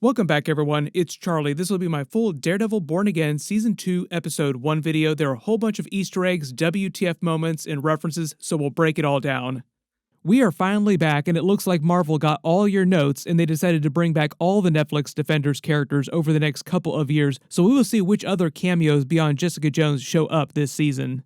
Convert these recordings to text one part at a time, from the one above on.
Welcome back everyone, it's Charlie. This will be my full Daredevil Born Again Season 2 Episode 1 video. There are a whole bunch of Easter eggs, WTF moments, and references, so we'll break it all down. We are finally back, and it looks like Marvel got all your notes, and they decided to bring back all the Netflix Defenders characters over the next couple of years, so we will see which other cameos beyond Jessica Jones show up this season.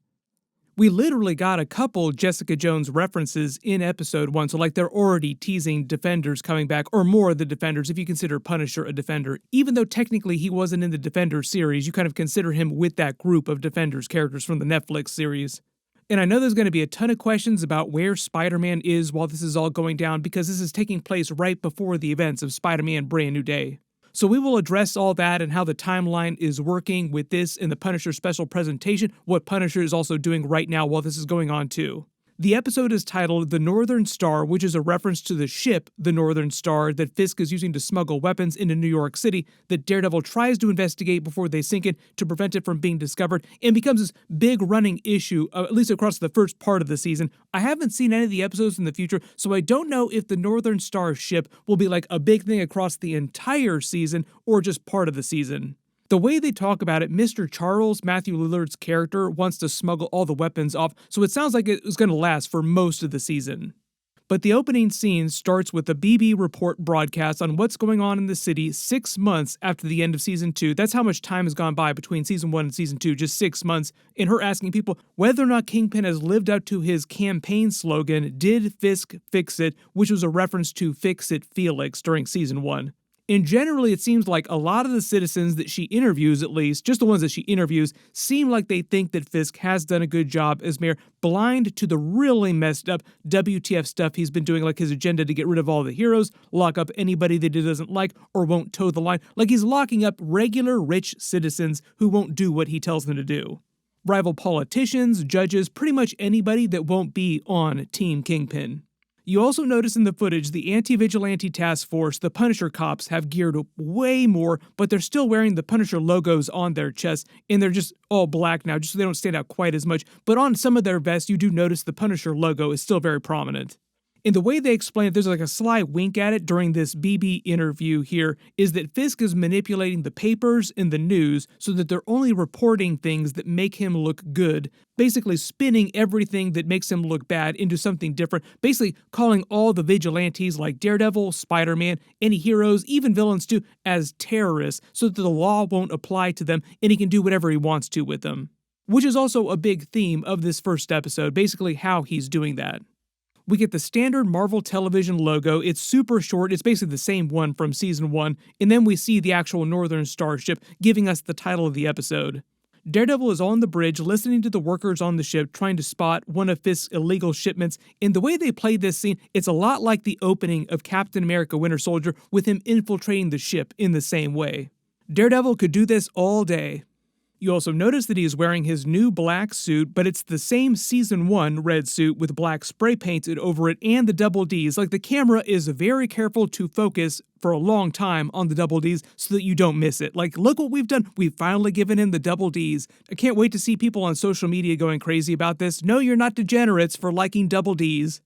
We literally got a couple Jessica Jones references in episode 1, so like they're already teasing Defenders coming back, or more of the Defenders if you consider Punisher a Defender. Even though technically he wasn't in the Defenders series, you kind of consider him with that group of Defenders characters from the Netflix series. And I know there's going to be a ton of questions about where Spider-Man is while this is all going down, because this is taking place right before the events of Spider-Man Brand New Day. So we will address all that and how the timeline is working with this in the Punisher special presentation, what Punisher is also doing right now while this is going on too. The episode is titled The Northern Star, which is a reference to the ship, the Northern Star, that Fisk is using to smuggle weapons into New York City that Daredevil tries to investigate before they sink in to prevent it from being discovered, and becomes this big running issue, at least across the first part of the season. I haven't seen any of the episodes in the future, so I don't know if the Northern Star ship will be like a big thing across the entire season or just part of the season. The way they talk about it, Mr. Charles, Matthew Lillard's character, wants to smuggle all the weapons off, so it sounds like it was going to last for most of the season. But the opening scene starts with a BB report broadcast on what's going on in the city 6 months after the end of Season 2. That's how much time has gone by between Season 1 and Season 2, just 6 months, and her asking people whether or not Kingpin has lived up to his campaign slogan, "Did Fisk fix it?" which was a reference to Fix It Felix during Season 1. And generally, it seems like a lot of the citizens that she interviews, at least, just the ones that she interviews, seem like they think that Fisk has done a good job as mayor, blind to the really messed up WTF stuff he's been doing, like his agenda to get rid of all the heroes, lock up anybody that he doesn't like or won't toe the line, like he's locking up regular rich citizens who won't do what he tells them to do. Rival politicians, judges, pretty much anybody that won't be on Team Kingpin. You also notice in the footage the anti-vigilante task force, the Punisher cops, have geared way more, but they're still wearing the Punisher logos on their chests, and they're just all black now, just so they don't stand out quite as much. But on some of their vests, you do notice the Punisher logo is still very prominent. And the way they explain it, there's like a sly wink at it during this BB interview here, is that Fisk is manipulating the papers and the news so that they're only reporting things that make him look good, basically spinning everything that makes him look bad into something different, basically calling all the vigilantes like Daredevil, Spider-Man, any heroes, even villains too, as terrorists so that the law won't apply to them and he can do whatever he wants to with them. Which is also a big theme of this first episode, basically how he's doing that. We get the standard Marvel Television logo. It's super short. It's basically the same one from Season 1. And then we see the actual Northern Star ship, giving us the title of the episode. Daredevil is on the bridge listening to the workers on the ship trying to spot one of Fisk's illegal shipments. And the way they played this scene, it's a lot like the opening of Captain America Winter Soldier with him infiltrating the ship in the same way. Daredevil could do this all day. You also notice that he is wearing his new black suit, but it's the same Season 1 red suit with black spray painted over it and the double Ds. Like the camera is very careful to focus for a long time on the double Ds so that you don't miss it. Like, look what we've done. We've finally given him the double Ds. I can't wait to see people on social media going crazy about this. No, you're not degenerates for liking double Ds.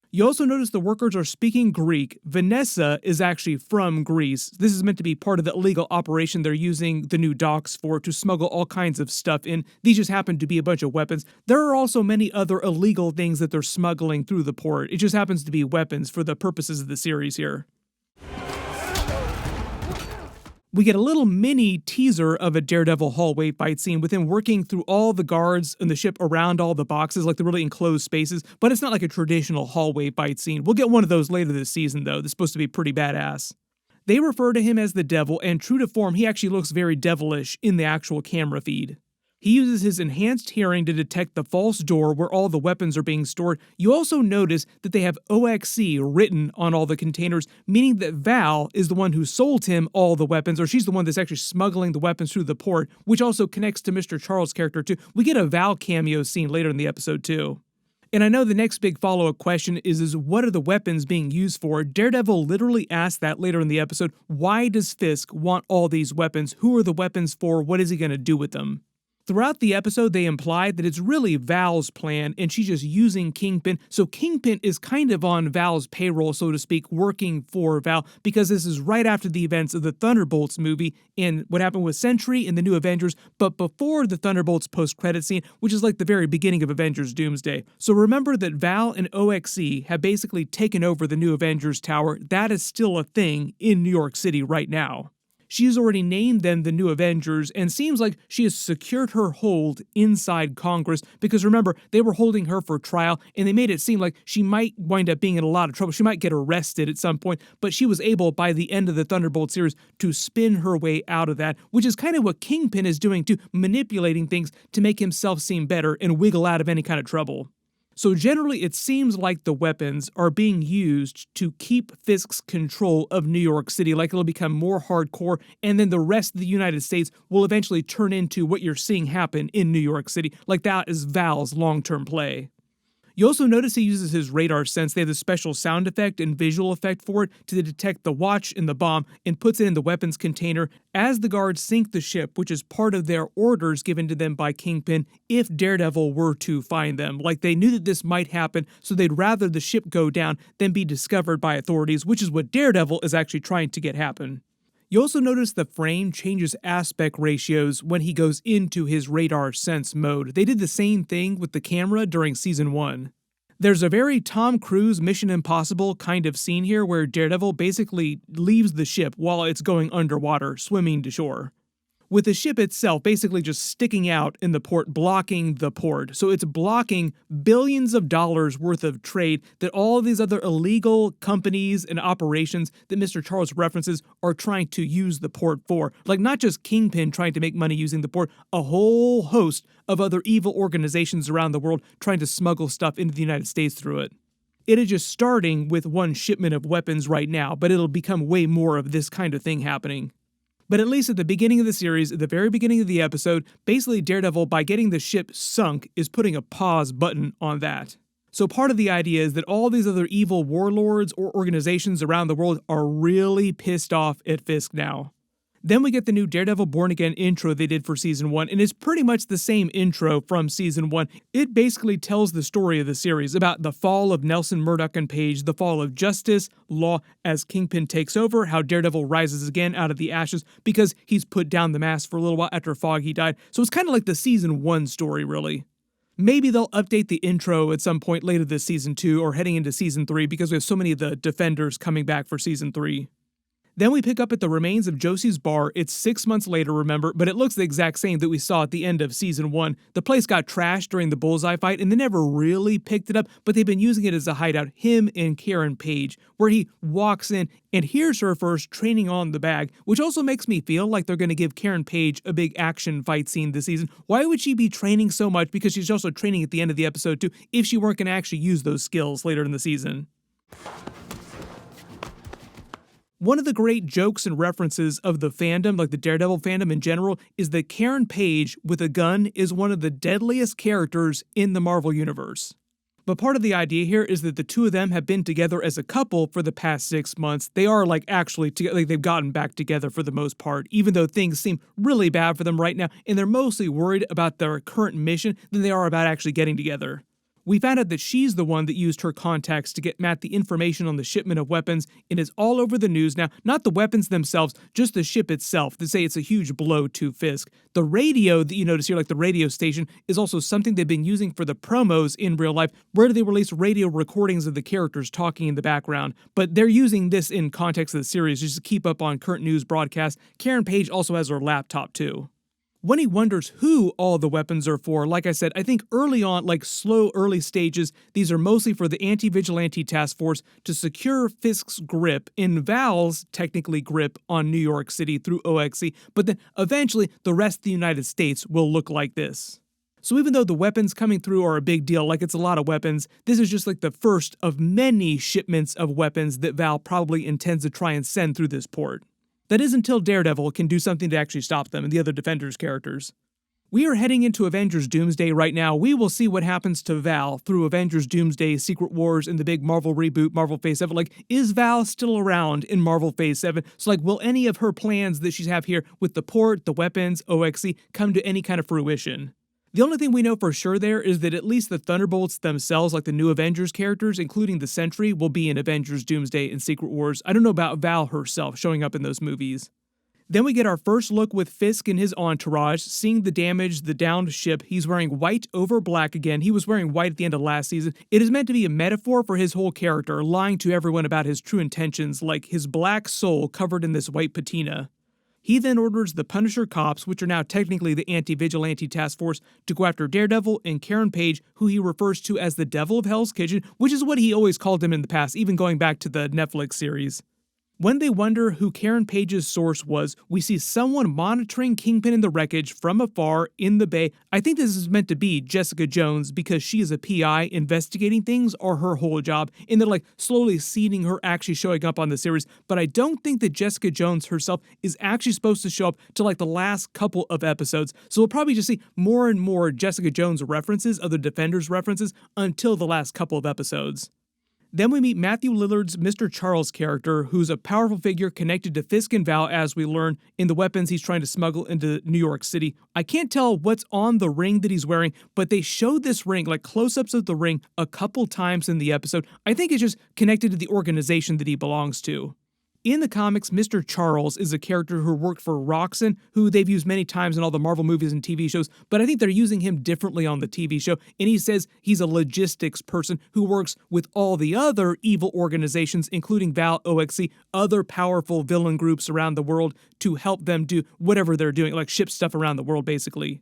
You also notice the workers are speaking Greek. Vanessa is actually from Greece. This is meant to be part of the illegal operation they're using the new docks for to smuggle all kinds of stuff in. These just happen to be a bunch of weapons. There are also many other illegal things that they're smuggling through the port. It just happens to be weapons for the purposes of the series here. We get a little mini teaser of a Daredevil hallway fight scene with him working through all the guards in the ship around all the boxes, like the really enclosed spaces, but it's not like a traditional hallway fight scene. We'll get one of those later this season, though. That's supposed to be pretty badass. They refer to him as the Devil, and true to form, he actually looks very devilish in the actual camera feed. He uses his enhanced hearing to detect the false door where all the weapons are being stored. You also notice that they have OXC written on all the containers, meaning that Val is the one who sold him all the weapons, or she's the one that's actually smuggling the weapons through the port, which also connects to Mr. Charles' character too. We get a Val cameo scene later in the episode too. And I know the next big follow-up question is what are the weapons being used for? Daredevil literally asks that later in the episode. Why does Fisk want all these weapons? Who are the weapons for? What is he going to do with them? Throughout the episode, they imply that it's really Val's plan and she's just using Kingpin. So Kingpin is kind of on Val's payroll, so to speak, working for Val, because this is right after the events of the Thunderbolts movie and what happened with Sentry and the new Avengers, but before the Thunderbolts post-credit scene, which is like the very beginning of Avengers Doomsday. So remember that Val and OXC have basically taken over the new Avengers Tower. That is still a thing in New York City right now. She's already named them the new Avengers and seems like she has secured her hold inside Congress because remember, they were holding her for trial and they made it seem like she might wind up being in a lot of trouble. She might get arrested at some point, but she was able by the end of the Thunderbolt series to spin her way out of that, which is kind of what Kingpin is doing too, manipulating things to make himself seem better and wiggle out of any kind of trouble. So generally, it seems like the weapons are being used to keep Fisk's control of New York City, like it'll become more hardcore, and then the rest of the United States will eventually turn into what you're seeing happen in New York City, like that is Val's long-term play. You also notice he uses his radar sense. They have this special sound effect and visual effect for it to detect the watch and the bomb and puts it in the weapons container as the guards sink the ship, which is part of their orders given to them by Kingpin if Daredevil were to find them. Like they knew that this might happen, so they'd rather the ship go down than be discovered by authorities, which is what Daredevil is actually trying to get happen. You also notice the frame changes aspect ratios when he goes into his radar sense mode. They did the same thing with the camera during season 1. There's a very Tom Cruise Mission Impossible kind of scene here where Daredevil basically leaves the ship while it's going underwater, swimming to shore, with the ship itself basically just sticking out in the port, blocking the port. So it's blocking billions of dollars worth of trade that all of these other illegal companies and operations that Mr. Charles references are trying to use the port for. Like not just Kingpin trying to make money using the port, a whole host of other evil organizations around the world trying to smuggle stuff into the United States through it. It is just starting with one shipment of weapons right now, but it'll become way more of this kind of thing happening. But at least at the beginning of the series, at the very beginning of the episode, basically Daredevil, by getting the ship sunk, is putting a pause button on that. So part of the idea is that all these other evil warlords or organizations around the world are really pissed off at Fisk now. Then we get the new Daredevil Born Again intro they did for Season 1, and it's pretty much the same intro from Season 1. It basically tells the story of the series about the fall of Nelson, Murdoch, and Page, the fall of justice, law, as Kingpin takes over, how Daredevil rises again out of the ashes because he's put down the mask for a little while after Foggy died. So it's kind of like the Season 1 story, really. Maybe they'll update the intro at some point later this Season 2 or heading into Season 3 because we have so many of the Defenders coming back for Season 3. Then we pick up at the remains of Josie's bar. It's 6 months later, remember, but it looks the exact same that we saw at the end of Season 1. The place got trashed during the Bullseye fight, and they never really picked it up, but they've been using it as a hideout, him and Karen Page, where he walks in and hears her first training on the bag, which also makes me feel like they're going to give Karen Page a big action fight scene this season. Why would she be training so much? Because she's also training at the end of the episode, too, if she weren't going to actually use those skills later in the season. One of the great jokes and references of the fandom, like the Daredevil fandom in general, is that Karen Page with a gun is one of the deadliest characters in the Marvel Universe. But part of the idea here is that the two of them have been together as a couple for the past 6 months. They are actually together, they've gotten back together for the most part, even though things seem really bad for them right now, and they're mostly worried about their current mission than they are about actually getting together. We found out that she's the one that used her contacts to get Matt the information on the shipment of weapons, and is all over the news now. Not the weapons themselves, just the ship itself. They say it's a huge blow to Fisk. The radio that you notice here, like the radio station, is also something they've been using for the promos in real life, where they release radio recordings of the characters talking in the background. But they're using this in context of the series just to keep up on current news broadcasts. Karen Page also has her laptop too. When he wonders who all the weapons are for, like I said, I think early on, like slow early stages, these are mostly for the anti-vigilante task force to secure Fisk's grip, in Val's technically grip, on New York City through OXC, but then eventually the rest of the United States will look like this. So even though the weapons coming through are a big deal, like it's a lot of weapons, this is just like the first of many shipments of weapons that Val probably intends to try and send through this port. That is until Daredevil can do something to actually stop them and the other Defenders characters. We are heading into Avengers Doomsday right now. We will see what happens to Val through Avengers Doomsday, Secret Wars, and the big Marvel reboot, Marvel Phase 7. Like, is Val still around in Marvel Phase 7? So, like, will any of her plans that she's have here with the port, the weapons, OXC, come to any kind of fruition? The only thing we know for sure there is that at least the Thunderbolts themselves, like the new Avengers characters, including the Sentry, will be in Avengers Doomsday and Secret Wars. I don't know about Val herself showing up in those movies. Then we get our first look with Fisk and his entourage, seeing the damage, the downed ship. He's wearing white over black again. He was wearing white at the end of last season. It is meant to be a metaphor for his whole character, lying to everyone about his true intentions, like his black soul covered in this white patina. He then orders the Punisher cops, which are now technically the anti-vigilante task force, to go after Daredevil and Karen Page, who he refers to as the Devil of Hell's Kitchen, which is what he always called him in the past, even going back to the Netflix series. When they wonder who Karen Page's source was, we see someone monitoring Kingpin in the wreckage from afar in the bay. I think this is meant to be Jessica Jones because she is a PI investigating things are her whole job, and they're like slowly seeding her actually showing up on the series. But I don't think that Jessica Jones herself is actually supposed to show up till like the last couple of episodes. So we'll probably just see more and more Jessica Jones references, other Defenders references, until the last couple of episodes. Then we meet Matthew Lillard's Mr. Charles character, who's a powerful figure connected to Fisk and Val, as we learn in the weapons he's trying to smuggle into New York City. I can't tell what's on the ring that he's wearing, but they showed this ring, like close-ups of the ring, a couple times in the episode. I think it's just connected to the organization that he belongs to. In the comics, Mr. Charles is a character who worked for Roxxon, who they've used many times in all the Marvel movies and TV shows, but I think they're using him differently on the TV show, and he says he's a logistics person who works with all the other evil organizations, including Val, OXC, other powerful villain groups around the world, to help them do whatever they're doing, like ship stuff around the world, basically.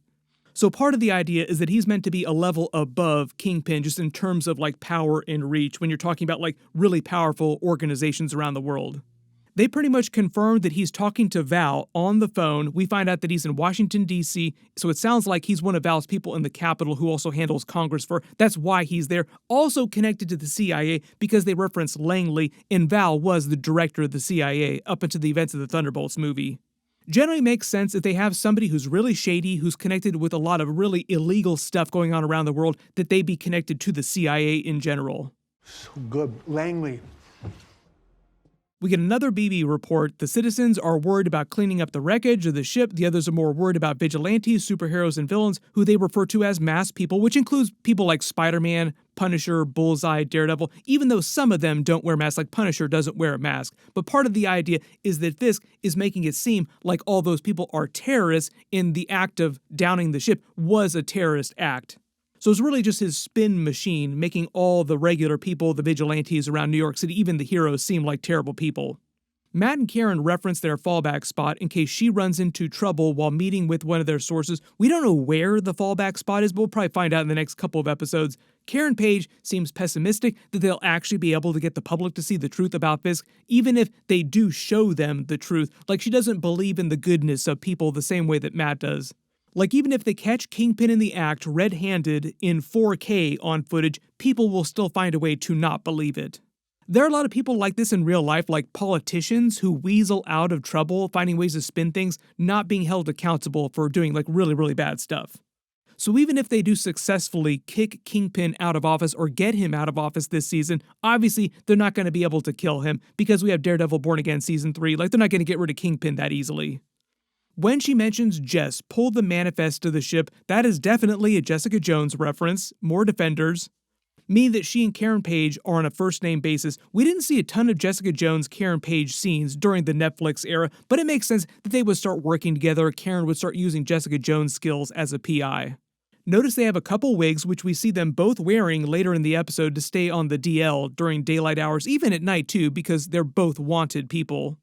So part of the idea is that he's meant to be a level above Kingpin, just in terms of like power and reach, when you're talking about like really powerful organizations around the world. They pretty much confirmed that he's talking to Val on the phone. We find out that he's in Washington, D.C., so it sounds like he's one of Val's people in the Capitol who also handles Congress for. That's why he's there. Also connected to the CIA because they reference Langley, and Val was the director of the CIA up until the events of the Thunderbolts movie. Generally makes sense if they have somebody who's really shady, who's connected with a lot of really illegal stuff going on around the world, that they be connected to the CIA in general. So good. Langley. We get another BB report. The citizens are worried about cleaning up the wreckage of the ship. The others are more worried about vigilantes, superheroes, and villains, who they refer to as masked people, which includes people like Spider-Man, Punisher, Bullseye, Daredevil, even though some of them don't wear masks, like Punisher doesn't wear a mask. But part of the idea is that Fisk is making it seem like all those people are terrorists, and the act of downing the ship was a terrorist act. So it's really just his spin machine making all the regular people, the vigilantes around New York City, even the heroes, seem like terrible people. Matt and Karen reference their fallback spot in case she runs into trouble while meeting with one of their sources. We don't know where the fallback spot is, but we'll probably find out in the next couple of episodes. Karen Page seems pessimistic that they'll actually be able to get the public to see the truth about Fisk, even if they do show them the truth. Like, she doesn't believe in the goodness of people the same way that Matt does. Like, even if they catch Kingpin in the act red-handed in 4K on footage, people will still find a way to not believe it. There are a lot of people like this in real life, like politicians who weasel out of trouble, finding ways to spin things, not being held accountable for doing like really, really bad stuff. So even if they do successfully kick Kingpin out of office or get him out of office this season, obviously they're not going to be able to kill him because we have Daredevil Born Again Season 3. Like, they're not going to get rid of Kingpin that easily. When she mentions Jess pulled the manifest to the ship, that is definitely a Jessica Jones reference, more Defenders. Meaning that she and Karen Page are on a first-name basis. We didn't see a ton of Jessica Jones, Karen Page scenes during the Netflix era, but it makes sense that they would start working together. Karen would start using Jessica Jones' skills as a PI. Notice they have a couple wigs, which we see them both wearing later in the episode to stay on the DL during daylight hours, even at night too, because they're both wanted people.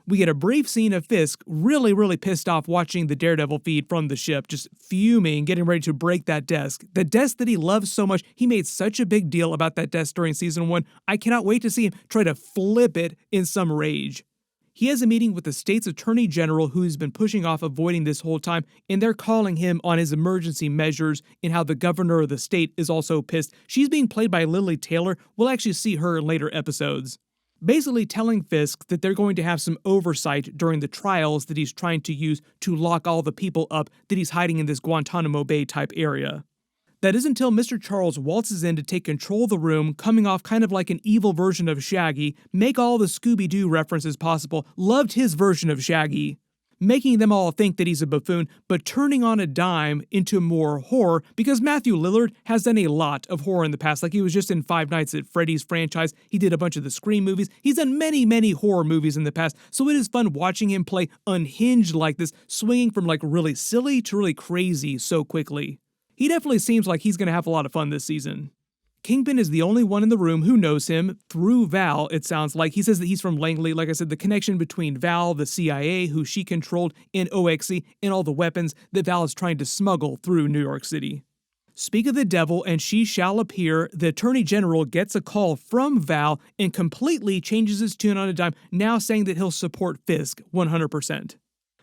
We get a brief scene of Fisk really pissed off watching the Daredevil feed from the ship, just fuming, getting ready to break that desk. The desk that he loves so much, he made such a big deal about that desk during Season 1. I cannot wait to see him try to flip it in some rage. He has a meeting with the state's attorney general who he's been pushing off avoiding this whole time, and they're calling him on his emergency measures and how the governor of the state is also pissed. She's being played by Lily Taylor. We'll actually see her in later episodes. basically telling Fisk that they're going to have some oversight during the trials that he's trying to use to lock all the people up that he's hiding in this Guantanamo Bay type area. That is until Mr. Charles waltzes in to take control of the room, coming off kind of like an evil version of Shaggy, make all the Scooby-Doo references possible, loved his version of Shaggy, making them all think that he's a buffoon, but turning on a dime into more horror, because Matthew Lillard has done a lot of horror in the past. Like, he was just in Five Nights at Freddy's franchise, he did a bunch of the Scream movies, he's done many horror movies in the past, so it is fun watching him play unhinged like this, swinging from like really silly to really crazy so quickly. He definitely seems like he's going to have a lot of fun this season. Kingpin is the only one in the room who knows him, through Val, it sounds like. He says that he's from Langley. Like I said, the connection between Val, the CIA, who she controlled, and OXC, and all the weapons that Val is trying to smuggle through New York City. Speak of the devil, and she shall appear. The Attorney General gets a call from Val and completely changes his tune on a dime, now saying that he'll support Fisk 100%.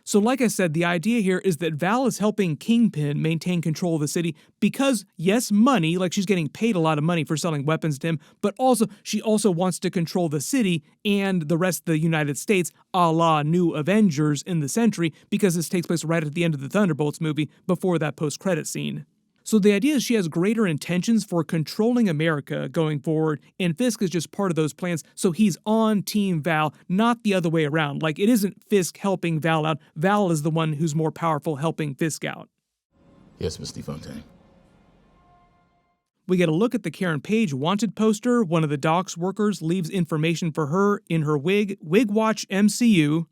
So like I said, the idea here is that Val is helping Kingpin maintain control of the city because, yes, money, like she's getting paid a lot of money for selling weapons to him, but also she also wants to control the city and the rest of the United States, a la New Avengers in the Century, because this takes place right at the end of the Thunderbolts movie before that post-credit scene. So the idea is she has greater intentions for controlling America going forward, and Fisk is just part of those plans, so he's on Team Val, not the other way around. Like, it isn't Fisk helping Val out, Val is the one who's more powerful helping Fisk out. Yes, Miss DeFontaine. We get a look at the Karen Page wanted poster. One of the docks workers leaves information for her in her wig, Wig Watch MCU.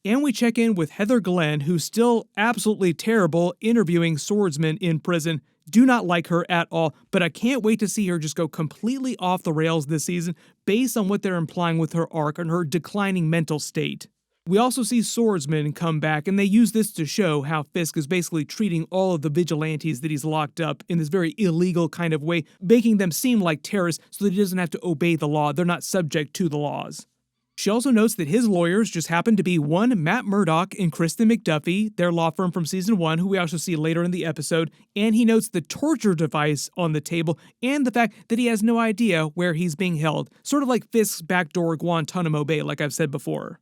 And we check in with Heather Glenn, who's still absolutely terrible interviewing swordsmen in prison. Do not like her at all, but I can't wait to see her just go completely off the rails this season based on what they're implying with her arc and her declining mental state. We also see swordsmen come back, and they use this to show how Fisk is basically treating all of the vigilantes that he's locked up in this very illegal kind of way, making them seem like terrorists so that he doesn't have to obey the law. They're not subject to the laws. She also notes that his lawyers just happen to be one Matt Murdock and Kristen McDuffie, their law firm from season 1, who we also see later in the episode, and he notes the torture device on the table and the fact that he has no idea where he's being held, sort of like Fisk's backdoor Guantanamo Bay, like I've said before.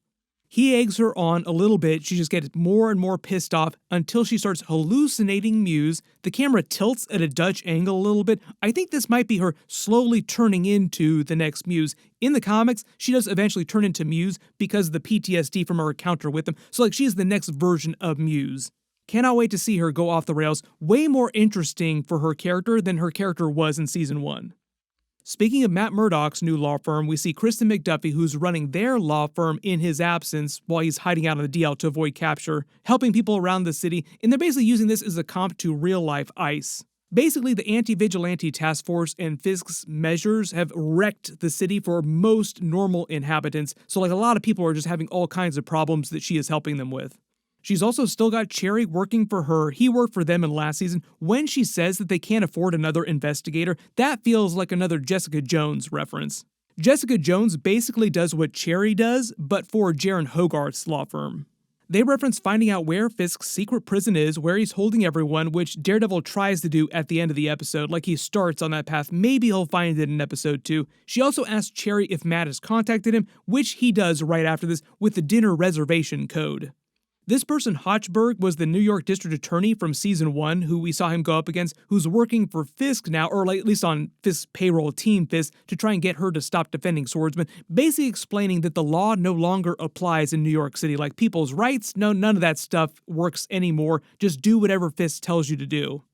He eggs her on a little bit, she just gets more and more pissed off until she starts hallucinating Muse. The camera tilts at a Dutch angle a little bit. I think this might be her slowly turning into the next Muse. In the comics, she does eventually turn into Muse because of the PTSD from her encounter with him, so like she's the next version of Muse. Cannot wait to see her go off the rails. Way more interesting for her character than her character was in season 1. Speaking of Matt Murdock's new law firm, we see Kristen McDuffie, who's running their law firm in his absence while he's hiding out on the DL to avoid capture, helping people around the city, and they're basically using this as a comp to real-life ICE. Basically, the anti-vigilante task force and Fisk's measures have wrecked the city for most normal inhabitants, so like a lot of people are just having all kinds of problems that she is helping them with. She's also still got Cherry working for her. He worked for them in last season. When she says that they can't afford another investigator, that feels like another Jessica Jones reference. Jessica Jones basically does what Cherry does, but for Jaron Hogarth's law firm. They reference finding out where Fisk's secret prison is, where he's holding everyone, which Daredevil tries to do at the end of the episode, like he starts on that path. Maybe he'll find it in episode 2. She also asks Cherry if Matt has contacted him, which he does right after this with the dinner reservation code. This person, Hochberg, was the New York District Attorney from Season 1, who we saw him go up against, who's working for Fisk now, or like at least on Fisk's payroll, Team Fisk, to try and get her to stop defending swordsmen, basically explaining that the law no longer applies in New York City. Like, people's rights, no, none of that stuff works anymore. Just do whatever Fisk tells you to do.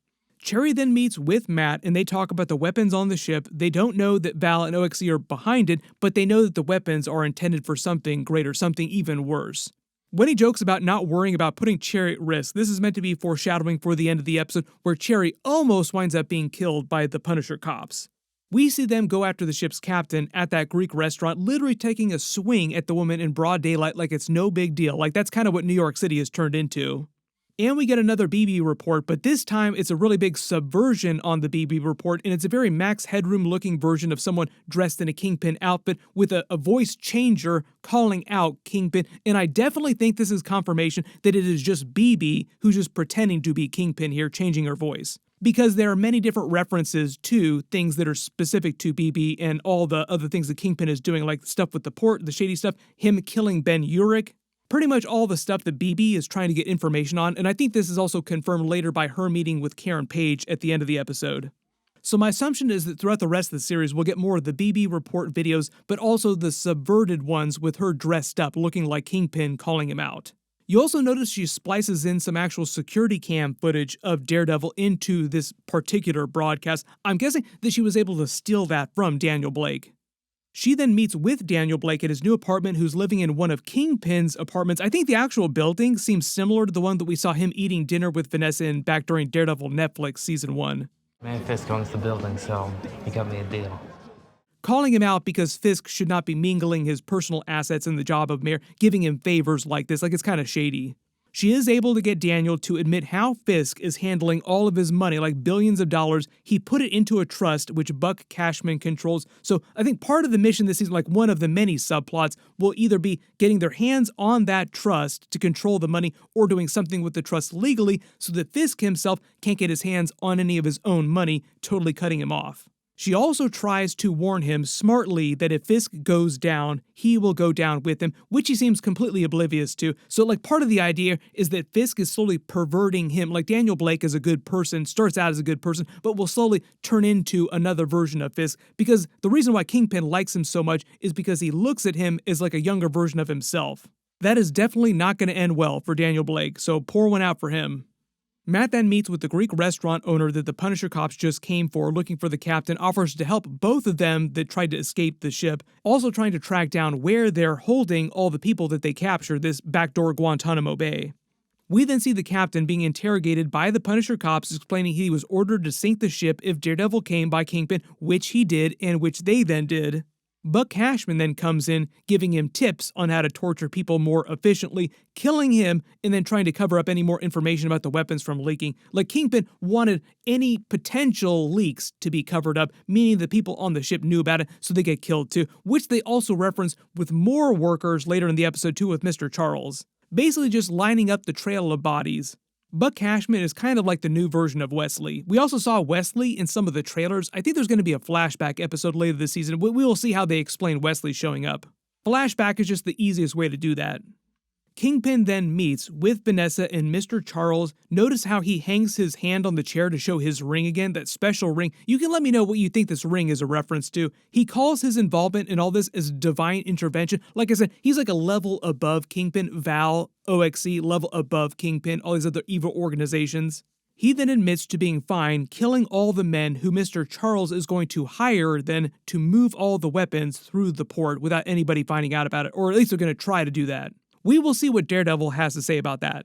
Cherry then meets with Matt, and they talk about the weapons on the ship. They don't know that Val and OXC are behind it, but they know that the weapons are intended for something greater, something even worse. When he jokes about not worrying about putting Cherry at risk, this is meant to be foreshadowing for the end of the episode where Cherry almost winds up being killed by the Punisher cops. We see them go after the ship's captain at that Greek restaurant, literally taking a swing at the woman in broad daylight like it's no big deal. Like, that's kind of what New York City has turned into. And we get another BB report, but this time it's a really big subversion on the BB report, and it's a very Max Headroom looking version of someone dressed in a Kingpin outfit with a voice changer calling out Kingpin, and I definitely think this is confirmation that it is just BB who's just pretending to be Kingpin here, changing her voice. because there are many different references to things that are specific to BB and all the other things that Kingpin is doing, like stuff with the port, the shady stuff, him killing Ben Urich, pretty much all the stuff that BB is trying to get information on, and I think this is also confirmed later by her meeting with Karen Page at the end of the episode. So my assumption is that throughout the rest of the series, we'll get more of the BB report videos, but also the subverted ones with her dressed up, looking like Kingpin, calling him out. You also notice she splices in some actual security cam footage of Daredevil into this particular broadcast. I'm guessing that she was able to steal that from Daniel Blake. She then meets with Daniel Blake at his new apartment, who's living in one of Kingpin's apartments. I think the actual building seems similar to the one that we saw him eating dinner with Vanessa in back during Daredevil Netflix Season 1. Man, Fisk owns the building, so he got me a deal. Calling him out because Fisk should not be mingling his personal assets in the job of mayor, giving him favors like this, like it's kind of shady. She is able to get Daniel to admit how Fisk is handling all of his money, like billions of dollars. He put it into a trust, which Buck Cashman controls. So I think part of the mission this season, like one of the many subplots, will either be getting their hands on that trust to control the money or doing something with the trust legally so that Fisk himself can't get his hands on any of his own money, totally cutting him off. She also tries to warn him smartly that if Fisk goes down, he will go down with him, which he seems completely oblivious to. So like part of the idea is that Fisk is slowly perverting him. Like Daniel Blake is a good person, starts out as a good person, but will slowly turn into another version of Fisk, because the reason why Kingpin likes him so much is because he looks at him as like a younger version of himself. That is definitely not going to end well for Daniel Blake, so pour one out for him. Matt then meets with the Greek restaurant owner that the Punisher cops just came for, looking for the captain, offers to help both of them that tried to escape the ship, also trying to track down where they're holding all the people that they captured, this backdoor Guantanamo Bay. We then see the captain being interrogated by the Punisher cops, explaining he was ordered to sink the ship if Daredevil came by Kingpin, which he did, and which they then did. Buck Cashman then comes in, giving him tips on how to torture people more efficiently, killing him, and then trying to cover up any more information about the weapons from leaking. Like Kingpin wanted any potential leaks to be covered up, meaning the people on the ship knew about it, so they get killed too, which they also reference with more workers later in the episode too with Mr. Charles. Basically just lining up the trail of bodies. Buck Cashman is kind of like the new version of Wesley. We also saw Wesley in some of the trailers. I think there's going to be a flashback episode later this season. We will see how they explain Wesley showing up. Flashback is just the easiest way to do that. Kingpin then meets with Vanessa and Mr. Charles. Notice how he hangs his hand on the chair to show his ring again, that special ring. You can let me know what you think this ring is a reference to. He calls his involvement in all this as divine intervention. Like I said, he's like a level above Kingpin, Val, OXC, level above Kingpin, all these other evil organizations. He then admits to being fine, killing all the men who Mr. Charles is going to hire then to move all the weapons through the port without anybody finding out about it, or at least they're going to try to do that. We will see what Daredevil has to say about that.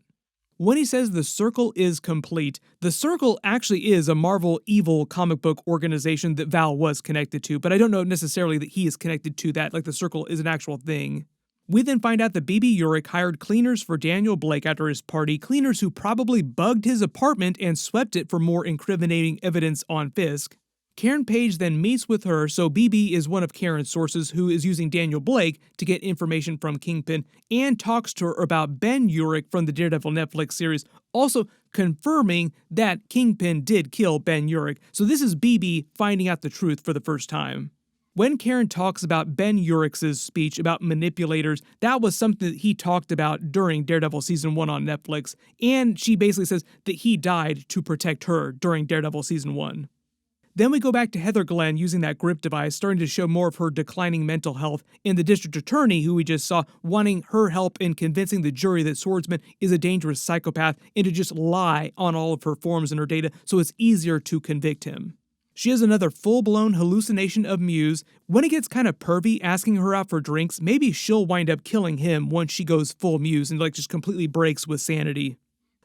When he says the Circle is complete, the Circle actually is a Marvel evil comic book organization that Val was connected to, but I don't know necessarily that he is connected to that, like the Circle is an actual thing. We then find out that BB Urich hired cleaners for Daniel Blake after his party, cleaners who probably bugged his apartment and swept it for more incriminating evidence on Fisk. Karen Page then meets with her, so BB is one of Karen's sources who is using Daniel Blake to get information from Kingpin, and talks to her about Ben Urich from the Daredevil Netflix series, also confirming that Kingpin did kill Ben Urich. So this is BB finding out the truth for the first time. When Karen talks about Ben Urich's speech about manipulators, that was something that he talked about during Daredevil Season 1 on Netflix, and she basically says that he died to protect her during Daredevil Season 1. Then we go back to Heather Glenn using that grip device, starting to show more of her declining mental health, and the district attorney, who we just saw, wanting her help in convincing the jury that Swordsman is a dangerous psychopath and to just lie on all of her forms and her data so it's easier to convict him. She has another full-blown hallucination of Muse. When it gets kind of pervy asking her out for drinks, maybe she'll wind up killing him once she goes full Muse and just completely breaks with sanity.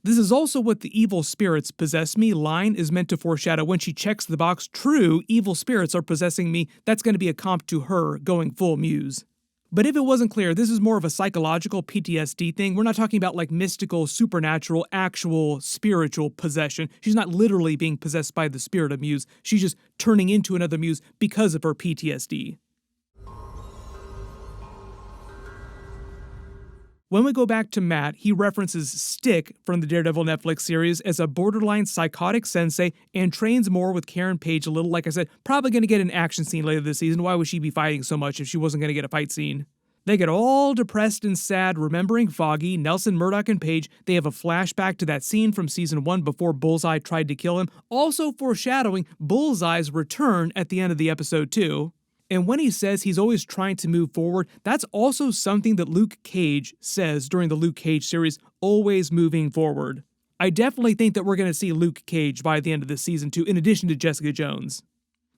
This is also what the evil spirits possess me line is meant to foreshadow. When she checks the box, true, evil spirits are possessing me, that's going to be a comp to her going full Muse. But if it wasn't clear, this is more of a psychological PTSD thing. We're not talking about like mystical, supernatural, actual spiritual possession. She's not literally being possessed by the spirit of Muse. She's just turning into another Muse because of her PTSD. When we go back to Matt, he references Stick from the Daredevil Netflix series as a borderline psychotic sensei and trains more with Karen Page a little. Like I said, probably going to get an action scene later this season. Why would she be fighting so much if she wasn't going to get a fight scene? They get all depressed and sad, remembering Foggy, Nelson, Murdoch, and Page. They have a flashback to that scene from season 1 before Bullseye tried to kill him, also foreshadowing Bullseye's return at the end of the episode 2. And when he says he's always trying to move forward, that's also something that Luke Cage says during the Luke Cage series, always moving forward. I definitely think that we're going to see Luke Cage by the end of this season 2, in addition to Jessica Jones.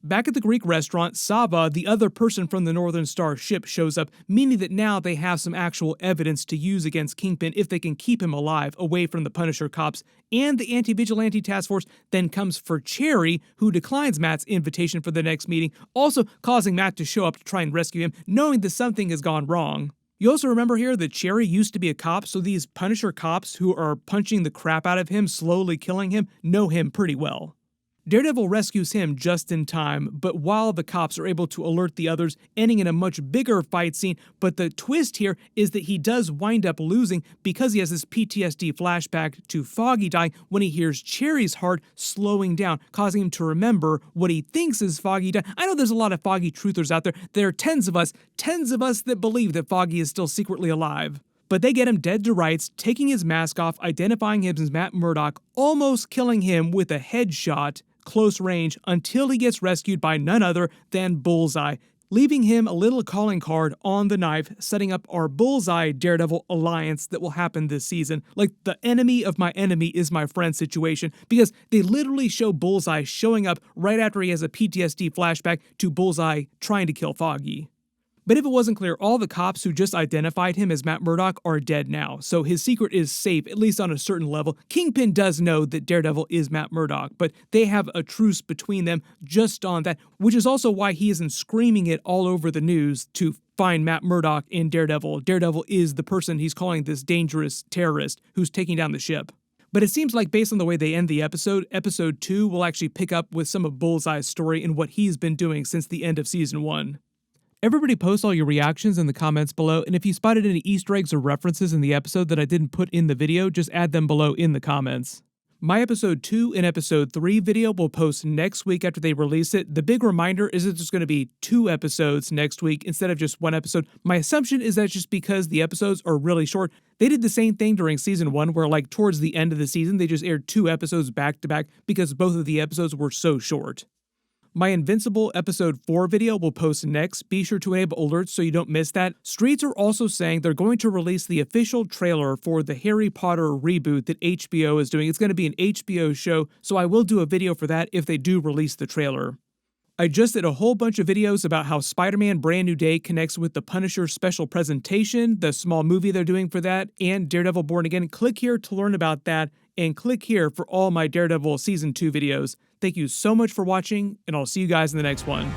Back at the Greek restaurant, Saba, the other person from the Northern Star ship, shows up, meaning that now they have some actual evidence to use against Kingpin if they can keep him alive, away from the Punisher cops. And the anti-vigilante task force then comes for Cherry, who declines Matt's invitation for the next meeting, also causing Matt to show up to try and rescue him, knowing that something has gone wrong. You also remember here that Cherry used to be a cop, so these Punisher cops who are punching the crap out of him, slowly killing him, know him pretty well. Daredevil rescues him just in time, but while the cops are able to alert the others, ending in a much bigger fight scene. But the twist here is that he does wind up losing because he has this PTSD flashback to Foggy dying when he hears Cherry's heart slowing down, causing him to remember what he thinks is Foggy dying. I know there's a lot of Foggy truthers out there. There are tens of us that believe that Foggy is still secretly alive. But they get him dead to rights, taking his mask off, identifying him as Matt Murdock, almost killing him with a headshot, close range, until he gets rescued by none other than Bullseye, leaving him a little calling card on the knife, setting up our Bullseye Daredevil alliance that will happen this season, like the enemy of my enemy is my friend situation, because they literally show Bullseye showing up right after he has a PTSD flashback to Bullseye trying to kill Foggy. But if it wasn't clear, all the cops who just identified him as Matt Murdock are dead now, so his secret is safe, at least on a certain level. Kingpin does know that Daredevil is Matt Murdock, but they have a truce between them just on that, which is also why he isn't screaming it all over the news to find Matt Murdock in Daredevil. Daredevil is the person he's calling this dangerous terrorist who's taking down the ship. But it seems like based on the way they end the episode 2 will actually pick up with some of Bullseye's story and what he's been doing since the end of season 1. Everybody post all your reactions in the comments below, and if you spotted any Easter eggs or references in the episode that I didn't put in the video, just add them below in the comments. My episode 2 and episode 3 video will post next week after they release it. The big reminder is that there's going to be 2 episodes next week instead of just 1 episode. My assumption is that just because the episodes are really short. They did the same thing during season 1 where like towards the end of the season they just aired 2 episodes back to back because both of the episodes were so short. My Invincible Episode 4 video will post next. Be sure to enable alerts so you don't miss that. Streets are also saying they're going to release the official trailer for the Harry Potter reboot that HBO is doing. It's going to be an HBO show, so I will do a video for that if they do release the trailer. I just did a whole bunch of videos about how Spider-Man Brand New Day connects with the Punisher special presentation, the small movie they're doing for that, and Daredevil Born Again. Click here to learn about that, and click here for all my Daredevil Season 2 videos. Thank you so much for watching, and I'll see you guys in the next one.